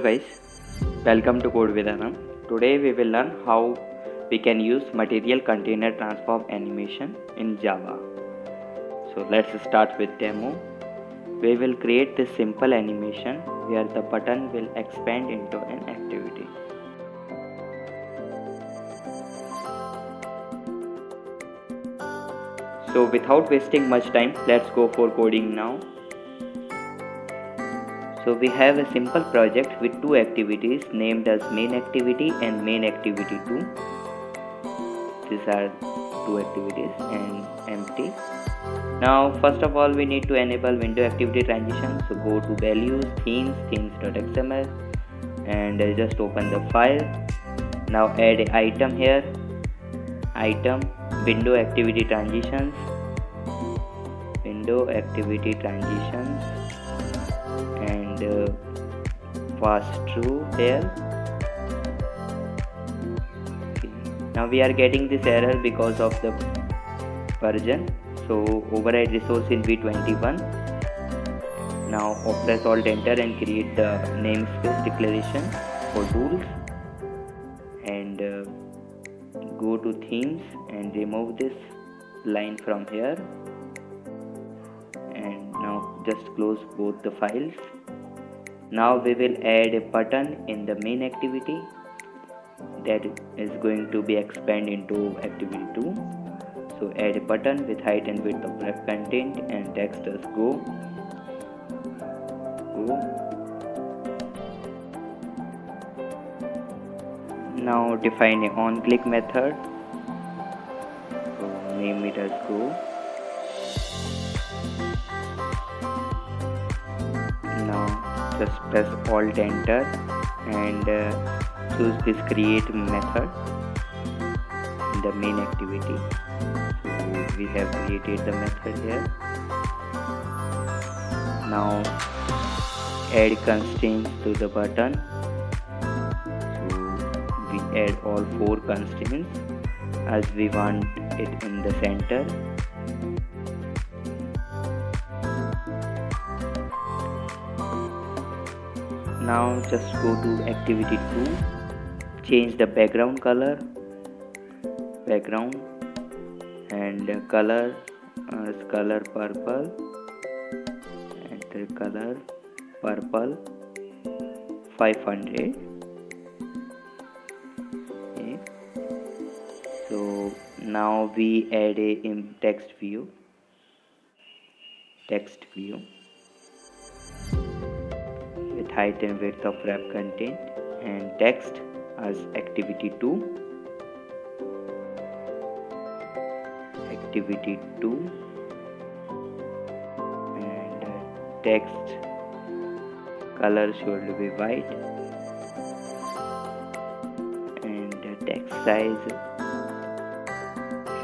guys, welcome to Code with Anam. Today we will learn how we can use material container transform animation in Java. So let's start with demo. We will create this simple animation where the button will expand into an activity. So without wasting much time, let's go for coding now. So we have a simple project with two activities named as main activity and main activity 2. These are two activities and empty. Now first of all we need to enable window activity transition. So go to values, themes.xml and just open the file. Now add an item here, item window activity transitions, and pass true here. Okay. Now we are getting this error because of the version. So override resource in v21. Now press Alt Enter and create the namespace declaration for tools and go to themes and remove this line from here. And now just close both the files. Now we will add a button in the main activity that is going to be expand into activity 2. So add a button with height and width of ref content and text as go. Now define a on click method. So name it as go. Now just press Alt Enter and choose this create method in the main activity. So we have created the method here. Now add constraints to the button. So we add all 4 constraints as we want it in the center. Now just go to activity 2, change the background color, and color as color purple, enter color purple 500. Okay. So now we add a text view with height and width of wrap content and text as activity 2 and text color should be white and text size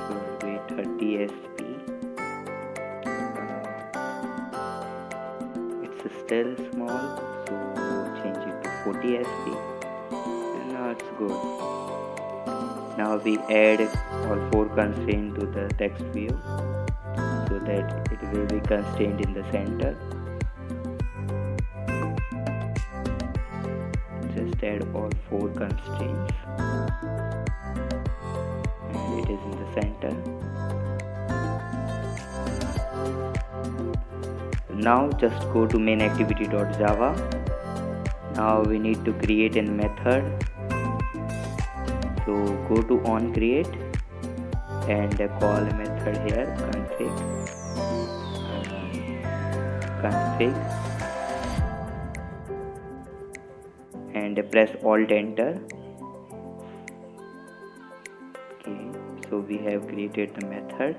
should be 30 sp. It's still small, so change it to 40 sp. And now it's good. Now we add all 4 constraints to the text view so that it will be constrained in the center. Just add all 4 constraints and it is in the center. Now just go to main activity.java. Now we need to create a method. So go to on create and call a method here config and press Alt Enter. Okay, so we have created the method.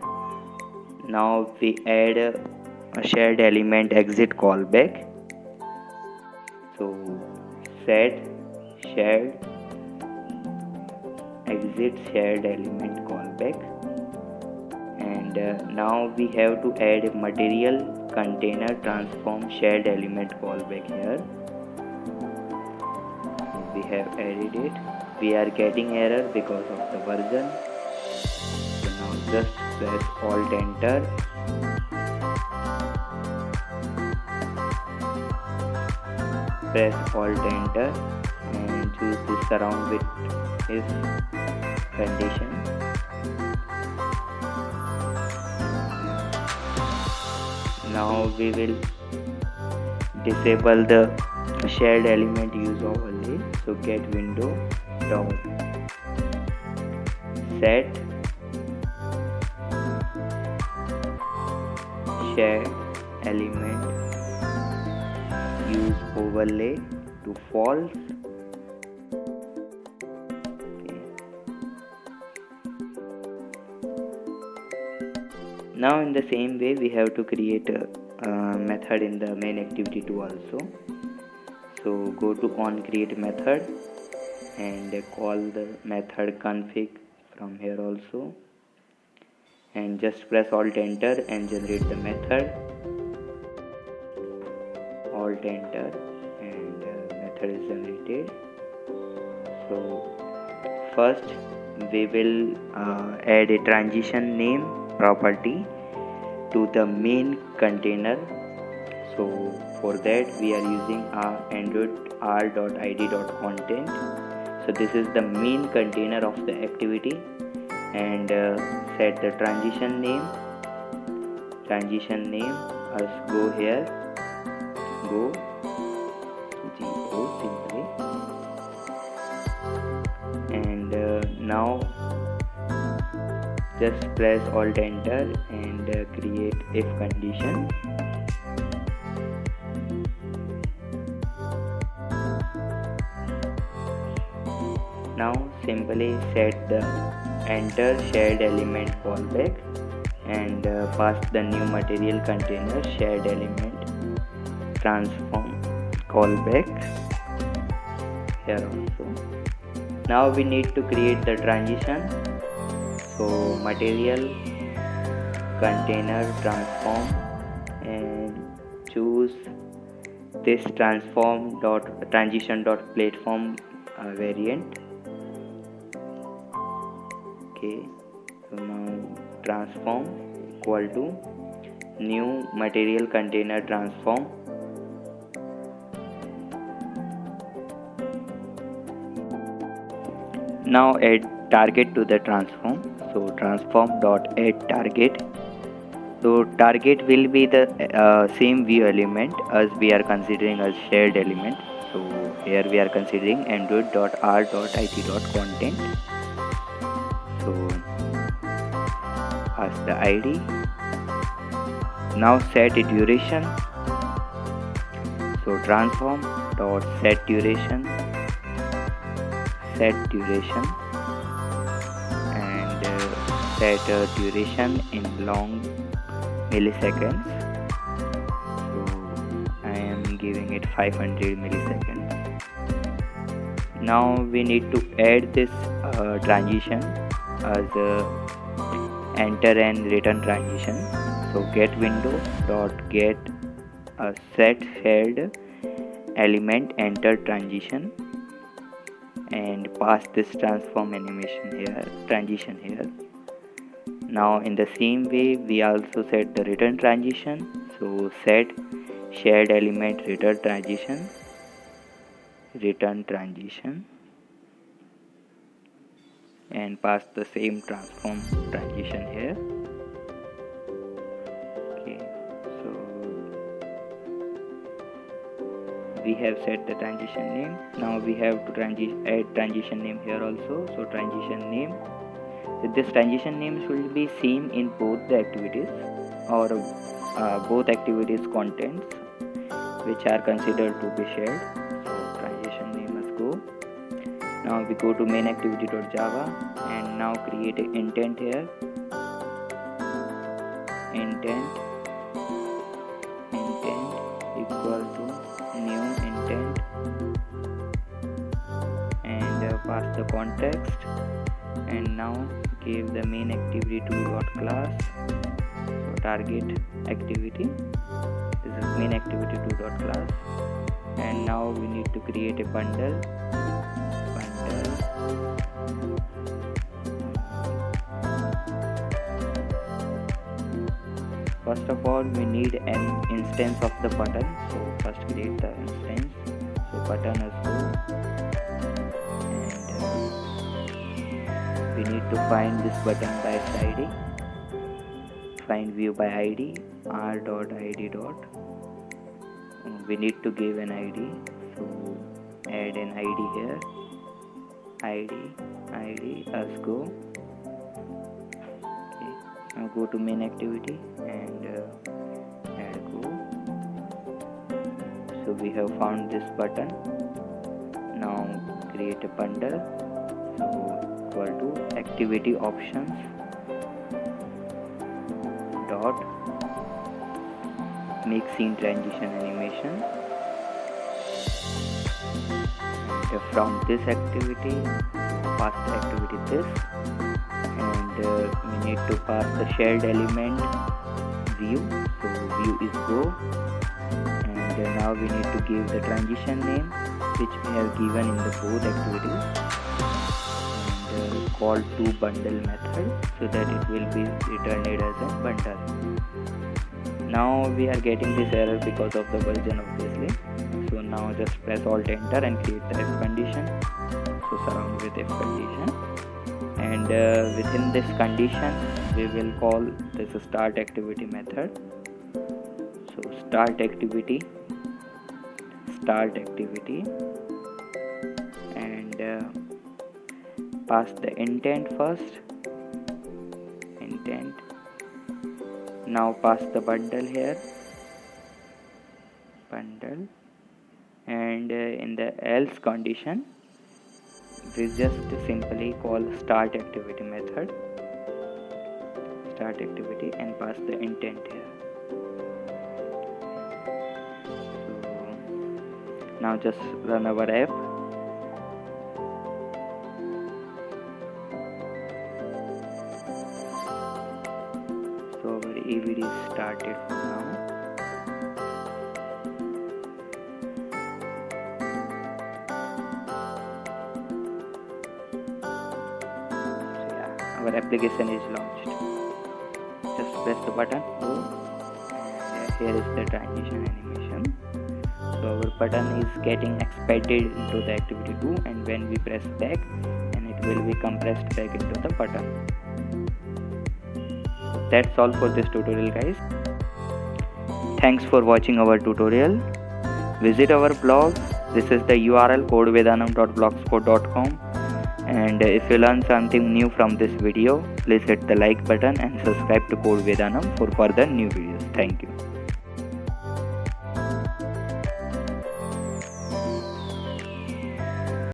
Now we add a shared element exit callback. So set shared exit shared element callback, and now we have to add a material container transform shared element callback here. We have added it. We are getting error because of the version. So now just press Alt Enter press Alt Enter and choose this surround with if condition. Now we will disable the shared element use overlay. So get window dot set shared element use overlay to false. Okay. Now in the same way we have to create a method in the main activity 2 also. So go to on create method and call the method config from here also, and just press Alt Enter and generate the method. Alt Enter and method is generated. So first we will add a transition name property to the main container. So for that we are using android r.id.content. So this is the main container of the activity, and set the transition name. Let's go here, go simply, and now just press Alt Enter and create if condition. Now simply set the enter shared element callback and pass the new material container shared element transform callback here also. Now we need to create the transition. So material container transform and choose this transition dot platform variant. Okay, so now transform equal to new material container transform. Now add target to the transform. So transform dot add target. So target will be the same view element as we are considering as shared element. So here we are considering android.r.id.content. So as the ID. Now set a duration. So transform dot set duration and set a duration in long milliseconds. So I am giving it 500 milliseconds. Now we need to add this transition as a enter and return transition. So get window dot get a set shared element enter transition and pass this transform transition here. Now in the same way we also set the return transition. So set shared element return transition and pass the same transform transition here. Okay, so we have set the transition name. Now we have to add transition name here also. So transition name, so this transition name should be same in both the activities or both activities contents which are considered to be shared. So transition name must go. Now we go to main activity.java and now create an intent here. Intent equal to new intent and pass the context, and now give the main activity class. So target activity, this is main activity class, and now we need to create a bundle. First of all we need an instance of the button. So first create the instance. button as well, and we need to find this button by its ID. Find view by ID, r.id. We need to give an ID, so add an ID here. ID, let's go. Okay. Now go to main activity and add go. So we have found this button. Now create a bundle. So equal to activity options dot make scene transition animation, and from this activity pass the activity this, and we need to pass the shared element view. So view is go, and now we need to give the transition name which we have given in the both activities, and call to bundle method so that it will be returned as a bundle. Now we are getting this error because of the version, obviously. So now just press alt enter and create the if condition. So surround with if condition, and within this condition we will call this start activity method. So start activity, and pass the intent first. Now pass the bundle here, and in the else condition we just simply call start activity method, and pass the intent here. So now just run our app. So our AVD is started now. So yeah, our application is launched. Just press the button, go, and here is the transition animation. So our button is getting expanded into the activity 2, and when we press back, and it will be compressed back into the button. That's all for this tutorial, guys. Thanks for watching our tutorial. Visit our blog. This is the URL codevedanam.blogspot.com, and if you learn something new from this video, please hit the like button and subscribe to Code Vedanam for further new videos. Thank you.